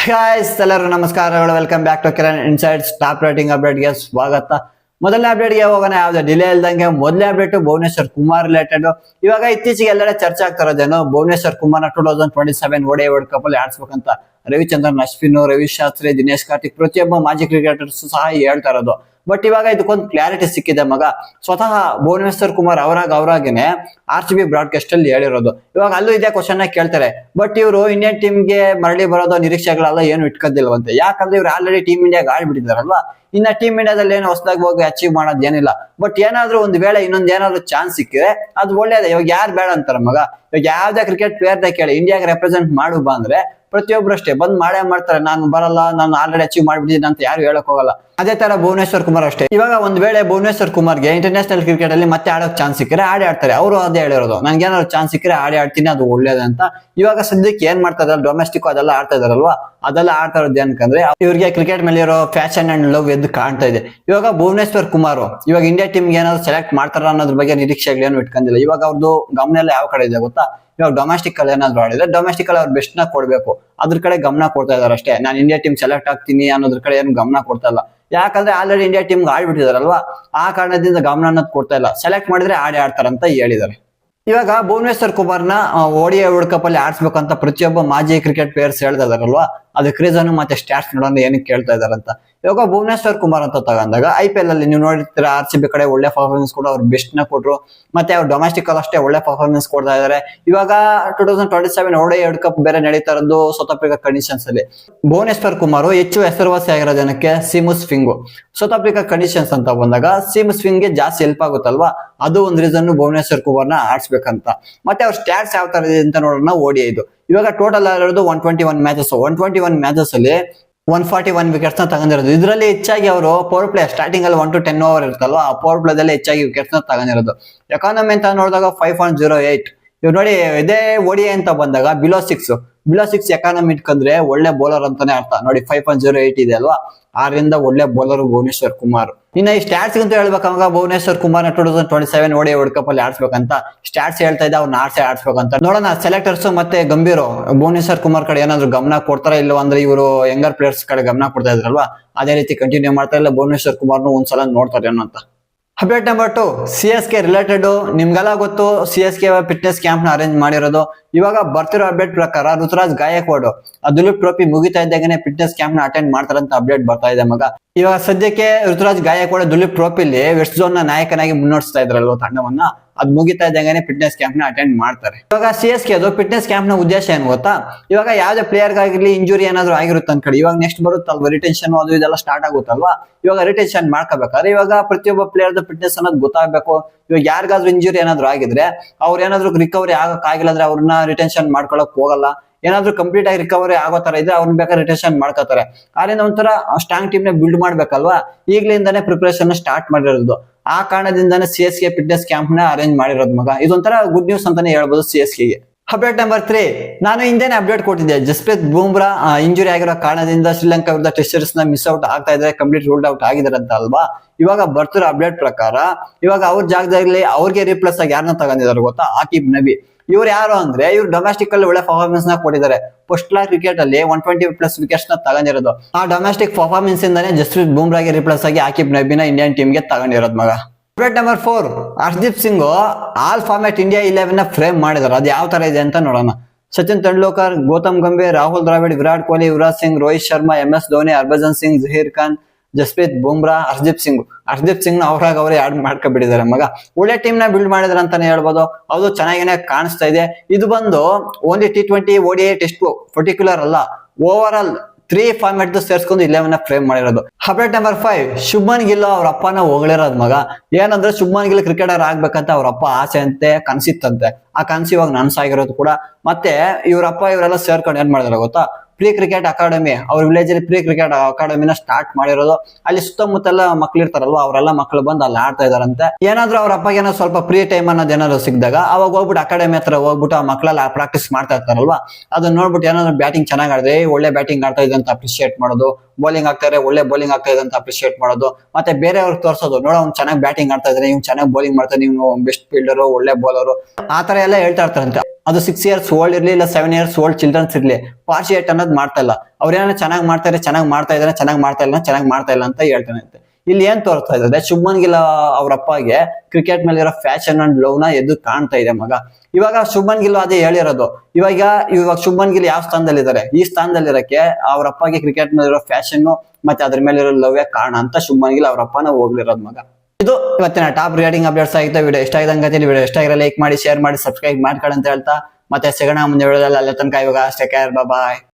Guys ಎಲ್ಲರೂ ನಮಸ್ಕಾರಗಳು. Welcome back to Kiran insights. Top rating ಅಪ್ಡೇಟ್ಗೆ ಸ್ವಾಗತ. ಮೊದಲನೇ ಅಪ್ಡೇಟ್ಗೆ ಹೋಗೋಣ. ಯಾವ್ದು ಡಿಲೇ ಇಲ್ದಂಗೆ ಮೊದಲನೇ ಅಪ್ಡೇಟ್ ಭುವನೇಶ್ವರ್ ಕುಮಾರ್ ರಿಲೇಟೆಡ್. ಇವಾಗ ಇತ್ತೀಚೆಗೆ ಎಲ್ಲೆಡೆ ಚರ್ಚೆ ಆಗ್ತಾರದೇನು Bhuvneshwar Kumar 2027 ODI world cup ಅಲ್ಲಿ ಆಡ್ಸ್ಬೇಕಂತ ರವಿಚಂದ್ರನ್, ಅಶ್ವಿನ್, ರವಿಶಾಸ್ತ್ರಿ, ದಿನೇಶ್ ಕಾರ್ತಿಕ್ ಪ್ರತಿಯೊಬ್ಬ ಮಾಜಿ ಕ್ರಿಕೆಟರ್ಸ್ ಸಹ ಹೇಳ್ತಾ ಇರೋದು. ಬಟ್ ಇವಾಗ ಇದಕ್ಕೊಂದು ಕ್ಲಾರಿಟಿ ಸಿಕ್ಕಿದೆ ಮಗ. ಸ್ವತಃ ಭುವನೇಶ್ವರ್ ಕುಮಾರ್ ಅವರಾಗೇನೆ RCB ಬ್ರಾಡ್ಕಾಸ್ಟ್ ಅಲ್ಲಿ ಹೇಳಿರೋದು. ಇವಾಗ ಅಲ್ಲೂ ಇದೇ ಕ್ವಶನ್ ಕೇಳ್ತಾರೆ. ಬಟ್ ಇವರು ಇಂಡಿಯನ್ ಟೀಮ್ಗೆ ಮರಳಿ ಬರೋದು ನಿರೀಕ್ಷೆಗಳೆಲ್ಲ ಏನು ಇಟ್ಕೋದಿಲ್ವಂತೆ. ಯಾಕಂದ್ರೆ ಇವ್ರು ಆಲ್ರೆಡಿ ಟೀಮ್ ಇಂಡಿಯಾಗೆ ಆಡ್ಬಿಟ್ಟಿದಾರಲ್ವಾ. ಇನ್ನ ಟೀಮ್ ಇಂಡಿಯಾದಲ್ಲಿ ಏನು ಹೊಸದಾಗಿ ಹೋಗಿ ಅಚೀವ್ ಮಾಡೋದು ಏನಿಲ್ಲ. ಬಟ್ ಏನಾದ್ರೂ ಒಂದ್ ವೇಳೆ ಇನ್ನೊಂದ್ ಏನಾದ್ರು ಚಾನ್ಸ್ ಸಿಕ್ಕಿದ್ರೆ ಅದು ಒಳ್ಳೇದೇ. ಇವಾಗ ಯಾರು ಬೇಡ ಅಂತಾರ ಮಗ. ಇವಾಗ ಯಾವ್ದೇ ಕ್ರಿಕೆಟ್ ಪ್ಲೇಯರ್ ಕೇಳಿ ಇಂಡಿಯಾಗೆ ರೆಪ್ರೆಸೆಂಟ್ ಮಾಡು ಬಾ ಅಂದ್ರೆ ಪ್ರತಿಯೊಬ್ರು ಅಷ್ಟೇ ಬಂದ್ ಮಾಡೇ ಮಾಡ್ತಾರೆ. ನಾನು ಬರಲ್ಲ, ನಾನು ಆಲ್ರೆಡಿ ಅಚೀವ್ ಮಾಡ್ಬಿಟ್ಟಿದ್ದೀನಿ ಅಂತ ಯಾರು ಹೇಳಕ್ ಹೋಗಲ್ಲ. ಅದೇ ತರ ಭುವನೇಶ್ವರ್ ಕುಮಾರ್ ಅಷ್ಟೇ. ಇವಾಗ ಒಂದ್ ವೇಳೆ ಭುವನೇಶ್ವರ್ ಕುಮಾರ್ಗೆ ಇಂಟರ್ನ್ಯಾಷನಲ್ ಕ್ರಿಕೆಟ್ ಅಲ್ಲಿ ಮತ್ತೆ ಆಡೋಕ್ ಚಾನ್ಸ್ ಸಿಕ್ಕರೆ ಆಡ್ತಾರೆ. ಅವರು ಅದೇ ಹೇಳಿರೋದು, ನನ್ಗೆ ಏನಾದ್ರು ಚಾನ್ಸ್ ಸಿಕ್ಕರೆ ಆಡ್ತೀನಿ, ಅದು ಒಳ್ಳೇದಂತ. ಇವಾಗ ಸದ್ಯಕ್ಕೆ ಏನ್ ಮಾಡ್ತಾ ಇದಾರೆ, ಡೊಮೆಸ್ಟಿಕ್ ಅದೆಲ್ಲ ಆಡ್ತಾ ಇದಾರಲ್ವಾ, ಅದೆಲ್ಲ ಆಡ್ತಾ ಇರೋದು ಏನಕಂದ್ರೆ ಇವ್ರಿಗೆ ಕ್ರಿಕೆಟ್ ಮೇಲೆ ಇರೋ ಫ್ಯಾಷನ್ ಅಂಡ್ ಲವ್ ಎದ್ದು ಕಾಣ್ತಾ ಇದೆ. ಇವಾಗ ಭುವನೇಶ್ವರ್ ಕುಮಾರ್ ಇವಾಗ ಇಂಡಿಯಾ ಟೀಮ್ಗೆ ಏನಾದ್ರು ಸೆಲೆಕ್ಟ್ ಮಾಡ್ತಾರ ಅನ್ನೋದ್ರ ಬಗ್ಗೆ ನಿರೀಕ್ಷೆಗಳೇನು ಇಟ್ಕೊಂಡಿಲ್ಲ. ಇವಾಗ ಅವ್ರದ್ದು ಗಮನ ಎಲ್ಲ ಯಾವ ಕಡೆ ಇದೆ ಗೊತ್ತಾ. ಇವಾಗ ಡೊಮೆಸ್ಟಿಕ್ ಅಲ್ಲಿ ಏನಾದ್ರು ಆಡಿದ್ರೆ ಡೊಮೆಸ್ಟಿಕ್ ಅಲ್ಲಿ ಅವ್ರು ಬೆಸ್ಟ್ ನ ಕೊಡ್ಬೇಕು, ಅದ್ರ ಕಡೆ ಗಮನ ಕೊಡ್ತಾ ಇದಾರೆ ಅಷ್ಟೇ. ನಾನು ಇಂಡಿಯಾ ಟೀಮ್ ಸೆಲೆಕ್ಟ್ ಆಗ್ತೀನಿ ಅನ್ನೋದ್ರ ಕಡೆ ಏನು ಗಮನ ಕೊಡ್ತಾ ಇಲ್ಲ. ಯಾಕಂದ್ರೆ ಆಲ್ರೆಡಿ ಇಂಡಿಯಾ ಟೀಮ್ ಆಡ್ಬಿಟ್ಟಿದಾರಲ್ವಾ, ಆ ಕಾರಣದಿಂದ ಗಮನ ಅನ್ನೋದು ಕೊಡ್ತಾ ಇಲ್ಲ. ಸೆಲೆಕ್ಟ್ ಮಾಡಿದ್ರೆ ಆಡ್ತಾರಂತ ಹೇಳಿದ್ದಾರೆ. ಇವಾಗ ಭುವನೇಶ್ವರ್ ಕುಮಾರ್ನ ODI ವರ್ಲ್ಡ್ ಕಪ್ ಅಲ್ಲಿ ಆಡ್ಸ್ಬೇಕಂತ ಪ್ರತಿಯೊಬ್ಬ ಮಾಜಿ ಕ್ರಿಕೆಟ್ ಪ್ಲೇಯರ್ಸ್ ಹೇಳ್ತಾ ಇದಾರಲ್ವಾ, ಅದಕ್ಕೆ ರೀಸನ್ ಮತ್ತೆ ಸ್ಟಾಟ್ಸ್ ನೋಡೋಣ ಏನಕ್ಕೆ ಕೇಳ್ತಾ ಇದಾರಂತ. ಇವಾಗ ಭುವನೇಶ್ವರ್ ಕುಮಾರ್ ಅಂತ ತಗೊಂಡಾಗ IPL ಅಲ್ಲಿ ನೀವು ನೋಡಿರ್ತೀರ RCB ಕಡೆ ಒಳ್ಳೆ ಪರ್ಫಾರ್ಮೆನ್ಸ್ ಕೂಡ ಅವ್ರು ಬೆಸ್ಟ್ ನ ಕೊಟ್ರು. ಮತ್ತೆ ಅವ್ರು ಡೊಮೆಸ್ಟಿಕ್ ಅಲ್ಲಿ ಅಷ್ಟೇ ಒಳ್ಳೆ ಪರ್ಫಾರ್ಮೆನ್ಸ್ ಕೊಡ್ತಾ ಇದಾರೆ. ಇವಾಗ 2027 ODI ವರ್ಲ್ಡ್ ಕಪ್ ಬೇರೆ ನಡೀತಾ ಇರೋದು ಸೌತ್ ಆಫ್ರಿಕಾ ಕಂಡೀಷನ್ಸ್ ಅಲ್ಲಿ. ಭುವನೇಶ್ವರ್ ಕುಮಾರ್ ಹೆಚ್ಚು ಹೆಸರುವಾಸಿ ಆಗಿರೋ ಜನಕ್ಕೆ ಸೀಮು ಸ್ವಿಂಗು. ಸೌತ್ ಆಫ್ರಿಕಾ ಕಂಡೀಷನ್ಸ್ ಅಂತ ಬಂದಾಗ ಸೀಮು ಸ್ವಿಂಗ್ ಗೆ ಜಾಸ್ತಿ ಹೆಲ್ಪ್ ಆಗುತ್ತಲ್ವಾ, ಅದು ಒಂದ್ ರೀಸನ್ ಭುವನೇಶ್ವರ್ ಕುಮಾರ್ನ ಆಡ್ಸ್ಬೇಕಂತ. ಮತ್ತೆ ಅವ್ರ ಸ್ಟಾಟ್ಸ್ ಯಾವ ತರ ಇದೆ ಅಂತ ನೋಡೋಣ. ODI ಇದು ಇವಾಗ ಟೋಟಲ್ ಆಗಿರೋದು 121 ಮ್ಯಾಚಸ್. 121 ಮ್ಯಾಚಸ್ ಅಲ್ಲಿ 141 ವಿಕೆಟ್ಸ್ ನ ತಗೊಂಡಿರೋದು. ಇದರಲ್ಲಿ ಹೆಚ್ಚಾಗಿ ಅವರು ಪವರ್ ಪ್ಲೇ ಸ್ಟಾರ್ಟಿಂಗ್ ಅಲ್ಲಿ 1 to 10 ಓವರ್ ಇರುತ್ತಲ್ವಾ, ಆ ಪವರ್ ಪ್ಲೇದಲ್ಲಿ ಹೆಚ್ಚಾಗಿ ವಿಕೆಟ್ಸ್ ನ ತಗೊಂಡಿರೋದು. ಎಕಾನಮಿ ಅಂತ ನೋಡಿದಾಗ 5.08. ಇವ್ ನೋಡಿ, ಇದೇ ODI ಅಂತ ಬಂದಾಗ ಬಿಲೋ ಸಿಕ್ಸ್ ಎಕಾನಮಿ ಇಟ್ಕೊಂಡ್ರೆ ಒಳ್ಳೆ ಬೌಲರ್ ಅಂತಾನೆ ಅರ್ಥ. ನೋಡಿ 5.08 ಇದೆ ಅಲ್ವಾ, ಆದ್ರಿಂದ ಒಳ್ಳೆ ಬೌಲರ್ ಭುವನೇಶ್ವರ್ ಕುಮಾರ್. ಇನ್ನ ಈ ಸ್ಟಾಟ್ಸ್ ಅಂತ ಹೇಳ್ಬೇಕಾಗ Bhuvneshwar Kumar 2027 ODI world cup ಅಲ್ಲಿ ಆಡ್ಸ್ಬೇಕಂತ ಸ್ಟಾಟ್ಸ್ ಹೇಳ್ತಾ ಇದ್ದ. ಅವ್ನ ಆಡ್ಸ್ಬೇಕಂತ ನೋಡೋಣ. ಸೆಲೆಕ್ಟರ್ಸ್ ಮತ್ತೆ ಗಂಭೀರ್ ಭುವನೇಶ್ವರ್ ಕುಮಾರ್ ಕಡೆ ಏನಾದ್ರು ಗಮನ ಕೊಡ್ತಾರ ಇಲ್ವಾ ಅಂದ್ರೆ ಇವರು ಯಂಗರ್ ಪ್ಲೇಯರ್ಸ್ ಕಡೆ ಗಮನ ಕೊಡ್ತಾ ಇದ್ರಲ್ವಾ, ಅದೇ ರೀತಿ ಕಂಟಿನ್ಯೂ ಮಾಡ್ತಾ ಇಲ್ಲ. ಭುವನೇಶ್ವರ್ ಕುಮಾರ್ನು ಒಂದ್ಸಲ ನೋಡ್ತಾರೆ ಏನೋ ಅಂತ. Update number 2 CSK related. ನಿಮ್ಗೆಲ್ಲ ಗೊತ್ತು CSK ಫಿಟ್ನೆಸ್ ಕ್ಯಾಂಪ್ ನ ಅರೇಂಜ್ ಮಾಡಿರೋದು. ಇವಾಗ ಬರ್ತಿರೋ ಅಪ್ಡೇಟ್ ಪ್ರಕಾರ ಋತುರಾಜ್ ಗಾಯಕ್ವಾಡ್ ದುಲೀಪ್ ಟ್ರೋಫಿ ಮುಗಿತಾ ಇದ್ದಾಗನೇ ಫಿಟ್ನೆಸ್ ಕ್ಯಾಂಪ್ ನ ಅಟೆಂಡ್ ಮಾಡ್ತಾರಂತ ಅಪ್ಡೇಟ್ ಬರ್ತಾ ಇದೆ ಮಗ. ಇವಾಗ ಸದ್ಯಕ್ಕೆ ಋತುರಾಜ್ ಗಾಯಕ್ವಾಡ್ ದುಲೀಪ್ ಟ್ರೋಫಿಲಿ ವೆಸ್ಟ್ ಝೋನ್ ನ ನಾಯಕನಾಗಿ ಮುನ್ನಡೆಸ್ತಾ ಇದ್ರಲ್ವ ತಂಡವನ್ನ, ಅದ್ ಮುಗಿತಾ ಇದ್ದಂಗೆ ಫಿಟ್ನೆಸ್ ಕ್ಯಾಂಪ್ ನ ಅಟೆಂಡ್ ಮಾಡ್ತಾರೆ. ಇವಾಗ CSK ಅದು ಫಿಟ್ನೆಸ್ ಕ್ಯಾಂಪ್ ನ ಉದ್ದೇಶ ಏನ್ ಗೊತ್ತಾ, ಇವಾಗ ಯಾವ್ದೇ ಪ್ಲೇಯರ್ ಆಗಿರ್ಲಿ ಇಂಜುರಿ ಏನಾದ್ರು ಆಗಿರುತ್ತೆ ಅನ್ಕಡಿ, ಇವಾಗ ನೆಕ್ಸ್ಟ್ ಬರುತ್ತಲ್ವಾ ರಿಟೆನ್ಷನ್ ಅದು ಇದೆಲ್ಲ ಸ್ಟಾರ್ಟ್ ಆಗುತ್ತಲ್ವಾ. ಇವಾಗ ರಿಟೆನ್ಷನ್ ಮಾಡ್ಕೋಬೇಕಾದ್ರೆ ಇವಾಗ ಪ್ರತಿಯೊಬ್ಬ ಪ್ಲೇಯರ್ ಫಿಟ್ನೆಸ್ ಅನ್ನೋದು ಗೊತ್ತಾಗಬೇಕು. ಇವಾಗ ಯಾರಿಗಾದ್ರೂ ಇಂಜುರಿ ಏನಾದ್ರು ಆಗಿದ್ರೆ ಅವ್ರ ಏನಾದ್ರು ರಿಕವರಿ ಆಗಕ್ ಆಗಿಲ್ಲ ಅಂದ್ರೆ ಅವ್ರನ್ನ ರಿಟೆನ್ಷನ್ ಮಾಡ್ಕೊಳಕ್ ಹೋಗಲ್ಲ. ಏನಾದ್ರು ಕಂಪ್ಲೀಟ್ ಆಗಿ ರಿಕವರಿ ಆಗೋ ತರ ಇದ್ರೆ ಅವ್ರನ್ನ ಬೇಕಾದ್ರೆ ರಿಟೆನ್ಷನ್ ಮಾಡ್ಕೋತಾರೆ. ಆದ್ರಿಂದ ಒಂಥರ ಸ್ಟ್ರಾಂಗ್ ಟೀಮ್ ನ ಬಿಲ್ಡ್ ಮಾಡ್ಬೇಕಲ್ವಾ, ಈಗ್ಲಿಂದಾನೇ ಪ್ರಿಪರೇಷನ್ ಸ್ಟಾರ್ಟ್ ಮಾಡಿರೋದು. ಆ ಕಾರಣದಿಂದಾನೇ CSK ಫಿಟ್ನೆಸ್ ಕ್ಯಾಂಪ್ ನ ಅರೇಂಜ್ ಮಾಡಿರೋದು ಮಗ. ಇದೊಂಥರ ಗುಡ್ ನ್ಯೂಸ್ ಅಂತಾನೆ ಹೇಳ್ಬೋದು CSK ಗೆ. ಅಪ್ಡೇಟ್ ನಂಬರ್ 3 ನಾನು ಹಿಂದೆನೆ ಅಪ್ಡೇಟ್ ಕೊಟ್ಟಿದ್ದೆ. ಜಸ್ಪ್ರೀತ್ ಬೂಮ್ರಾ ಇಂಜುರಿ ಆಗಿರೋ ಕಾರಣದಿಂದ ಶ್ರೀಲಂಕಾ ವಿರುದ್ಧ ಟೆಸ್ಟ್ ಸೀರೀಸ್ ನ ಮಿಸ್ ಔಟ್ ಆಗ್ತಾ ಇದ್ರೆ, ಕಂಪ್ಲೀಟ್ ರೂಲ್ಡ್ ಔಟ್ ಆಗಿದಾರೆ ಅಂತ ಅಲ್ವಾ. ಇವಾಗ ಬರ್ತಿರೋ ಅಪ್ಡೇಟ್ ಪ್ರಕಾರ ಇವಾಗ ಅವ್ರ ಜಾಗದಲ್ಲಿ ಅವ್ರಿಗೆ ರಿಪ್ಲೇಸ್ ಆಗಿ ಯಾರನ್ನ ತಗೊಂಡಿದ್ದಾರೆ ಗೊತ್ತಾ, ಆಕಿಬ್ ನಬಿ. ಇವ್ರು ಯಾರು ಅಂದ್ರೆ ಇವ್ರು ಡೊಮೆಸ್ಟಿಕ್ ಅಲ್ಲಿ ಒಳ್ಳೆ ಪರ್ಫಾರ್ಮೆನ್ಸ್ ನ ಕೊಟ್ಟಿದ್ದಾರೆ. ಫಸ್ಟ್ ಕ್ಲಾಸ್ ಕ್ರಿಕೆಟ್ ಅಲ್ಲಿ 120+ ವಿಕೆಟ್ಸ್ ನ ತಗೊಂಡಿರೋದು. ಆ ಡೊಮೆಸ್ಟಿಕ್ ಪರ್ಫಾರ್ಮೆನ್ಸ್ ಇಂದಾನೆ ಜಸ್ಪ್ರೀತ್ ಬೂಮ್ರಾಗೆ ರಿಪ್ಲೇಸ್ ಆಗಿ ಆಕಿಬ್ ನಬಿನ ಇಂಡಿಯನ್ ಟೀಮ್ ಗೆ ತಗೊಂಡಿರೋದು ಮಗ. Update number 4 Harshdeep Singh all format India 11 ನ ಫ್ರೇಮ್ ಮಾಡಿದಾರೆ. ಅದು ಯಾವ ತರ ಇದೆ ಅಂತ ನೋಡೋಣ. ಸಚಿನ್ ತೆಂಡೂಲ್ಕರ್, ಗೌತಮ್ ಗಂಭೀರ್, ರಾಹುಲ್ ದ್ರಾವಿಡ್, ವಿರಾಟ್ ಕೊಹ್ಲಿ, ಯುವರಾಜ್ ಸಿಂಗ್, ರೋಹಿತ್ ಶರ್ಮಾ, MS ಧೋನಿ, ಹರ್ಭಜನ್ ಸಿಂಗ್, ಜಹೀರ್ ಖಾನ್, ಜಸ್ಪ್ರೀತ್ ಬೂಮ್ರಾ, ಹರ್ಷದೀಪ್ ಸಿಂಗ್ ನ ಅವ್ರೇ ಆಡ್ ಮಾಡ್ಕೊಬಿಟ್ಟಿದ್ದಾರೆ ಮಗ. ಒಳ್ಳೆ ಟೀಮ್ ನ ಬಿಲ್ಡ್ ಮಾಡಿದಾರೆ ಅಂತಾನೆ ಹೇಳ್ಬೋದು. ಅದು ಚೆನ್ನಾಗಿನೇ ಕಾಣಿಸ್ತಾ ಇದೆ. ಇದು ಬಂದು only T20 ODI test particular ಅಲ್ಲ, ಓವರ್ ಆಲ್ 3 ಫಾರ್ಮ್ಯಾಟ್ ಸೇರ್ಸ್ಕೊಂಡು 11 ನ ಫ್ರೇಮ್ ಮಾಡಿರೋದು. ಅಪ್ಡೇಟ್ ನಂಬರ್ 5 ಶುಭ್ಮನ್ ಗಿಲ್ ಅವ್ರ ಅಪ್ಪನ ಹೊಗಳಿರೋದ್ ಮಗ. ಏನಂದ್ರೆ ಶುಭ್ಮನ್ ಗಿಲ್ ಕ್ರಿಕೆಟರ್ ಆಗ್ಬೇಕಂತ ಅವ್ರ ಅಪ್ಪ ಆಸೆ ಅಂತೆ, ಕನ್ಸಿತ್ತಂತೆ. ಆ ಕನ್ಸು ಇವಾಗ ನನ್ಸಾಗಿರೋದು ಕೂಡ. ಮತ್ತೆ ಇವರಪ್ಪ ಇವರೆಲ್ಲ ಸೇರ್ಕೊಂಡು ಏನ್ ಮಾಡಿದಾರೆ ಗೊತ್ತಾ, ಪ್ರೀ ಕ್ರಿಕೆಟ್ ಅಕಾಡೆಮಿ ಅವ್ರ ವಿಲೇಜ್ ಅಲ್ಲಿ ಪ್ರೀ ಕ್ರಿಕೆಟ್ ಅಕಾಡೆಮಿನ ಸ್ಟಾರ್ಟ್ ಮಾಡಿರೋದು. ಅಲ್ಲಿ ಸುತ್ತಮುತ್ತಲ ಮಕ್ಳು ಇರ್ತಾರಲ್ವಾ, ಅವರೆಲ್ಲ ಮಕ್ಳು ಬಂದು ಅಲ್ಲಿ ಆಡ್ತಾ ಇದಾರಂತೆ. ಏನಾದ್ರು ಅವ್ರ ಅಪ್ಪಗೆ ಏನೋ ಸ್ವಲ್ಪ ಫ್ರೀ ಟೈಮ್ ಅನ್ನೋದು ಏನಾದ್ರು ಸಿಕ್ಕಿದಾಗ ಅವಾಗ ಹೋಗ್ಬಿಟ್ಟು ಅಕಾಡೆಮಿ ಹತ್ರ ಹೋಗ್ಬಿಟ್ಟು ಆ ಮಕ್ಳೆಲ್ಲ ಪ್ರಾಕ್ಟೀಸ್ ಮಾಡ್ತಾ ಇರ್ತಾರಲ್ವಾ, ಅದನ್ನ ನೋಡ್ಬಿಟ್ಟು ಏನಾದ್ರು ಬ್ಯಾಟಿಂಗ್ ಚೆನ್ನಾಗ್ ಆಡಿದ್ರೆ ಒಳ್ಳೆ ಬ್ಯಾಟಿಂಗ್ ಆಡ್ತಾ ಇದೆ ಅಂತ ಅಪ್ರಿಶಿಯೇಟ್ ಮಾಡೋದು, ಬೌಲಿಂಗ್ ಆಗ್ತಾರೆ, ಒಳ್ಳೆ ಬೌಲಿಂಗ್ ಆಗ್ತಾ ಇದೆ ಅಂತ ಅಪ್ರಿಶಿಯೇಟ್ ಮಾಡೋದು, ಮತ್ತೆ ಬೇರೆಯವ್ರಿಗೆ ತೋರಿಸೋದು, ನೋಡೋ ಅವ್ನು ಚೆನ್ನಾಗಿ ಬ್ಯಾಟಿಂಗ್ ಆಡ್ತಾ ಇದ್ರೆ, ಇವ್ನು ಚೆನ್ನಾಗಿ ಬೌಲಿಂಗ್ ಮಾಡ್ತಾನೆ, ನೀವು ಬೆಸ್ಟ್ ಫೀಲ್ಡರು, ಒಳ್ಳೆ ಬೌಲರು, ಆ ತರ ಎಲ್ಲ ಹೇಳ್ತಾ ಇರ್ತಾರಂತೆ. ಅದು 6 years ಓಲ್ಡ್ ಇರ್ಲಿ ಇಲ್ಲ 7 years ಓಲ್ಡ್ ಚಿಲ್ಡ್ರನ್ಸ್ ಇರ್ಲಿ, ಪಾರ್ಶಿಯೇಟ್ ಅನ್ನೋದು ಮಾಡ್ತಾ ಇಲ್ಲ. ಅವ್ರೇನ ಚೆನ್ನಾಗಿ ಮಾಡ್ತಾರೆ, ಚೆನ್ನಾಗಿ ಮಾಡ್ತಾ ಇದಾರೆ, ಚೆನ್ನಾಗಿ ಮಾಡ್ತಾ ಇಲ್ಲ ಅಂತ ಹೇಳ್ತಾನೆ. ಇಲ್ಲಿ ಏನ್ ತೋರಿಸ್ತಾ ಇದ್ದಾರೆ, ಶುಭ್ಮನ್ ಗಿಲ್ ಅವ್ರ ಅಪ್ಪಗೆ ಕ್ರಿಕೆಟ್ ಮೇಲೆ ಇರೋ ಫ್ಯಾಷನ್ ಅಂಡ್ ಲವ್ ನ ಎದ್ದು ಕಾಣ್ತಾ ಇದೆ ಮಗ. ಇವಾಗ ಶುಭ್ಮನ್ ಗಿಲ್ ಅದೇ ಹೇಳಿರೋದು, ಇವಾಗ ಶುಭ್ಮನ್ ಗಿಲ್ ಯಾವ ಸ್ಥಾನದಲ್ಲಿ ಇದಾರೆ, ಈ ಸ್ಥಾನದಲ್ಲಿ ಇರಕ್ಕೆ ಅವ್ರ ಅಪ್ಪಗೆ ಕ್ರಿಕೆಟ್ ಮೇಲೆ ಇರೋ ಫ್ಯಾಷನ್ ಮತ್ತೆ ಅದ್ರ ಮೇಲೆ ಇರೋ ಲವ್ ಕಾರಣ ಅಂತ ಶುಭ್ಮನ್ ಗಿಲ್ ಅವ್ರ ಅಪ್ಪನ ಹೋಗ್ಲಿರೋದು ಮಗ. ಇದು ಇವತ್ತಿನ ಟಾಪ್ ರೇಟಿಂಗ್ ಅಪ್ಡೇಟ್ಸ್ ಆಗಿತ್ತು. ವಿಡಿಯೋ ಇಷ್ಟ ಆಗಿದಂಗೆ ವಿಡಿಯೋ ಇಷ್ಟ ಆಗಿರೋ ಲೈಕ್ ಮಾಡಿ, ಶೇರ್ ಮಾಡಿ, ಸಬ್ಸ್ಕ್ರೈಬ್ ಮಾಡ್ಕೊಳ್ಳಿ ಅಂತ ಹೇಳ್ತಾ ಮತ್ತೆ ಸಿಗೋಣ ಮುಂದೆ ವಿಡಿಯೋದಲ್ಲಿ. ಅಲ್ಲಿ ತನಕ ಇವಾಗ ಅಷ್ಟೇ, ಕೇರ್, ಬಾಯ್.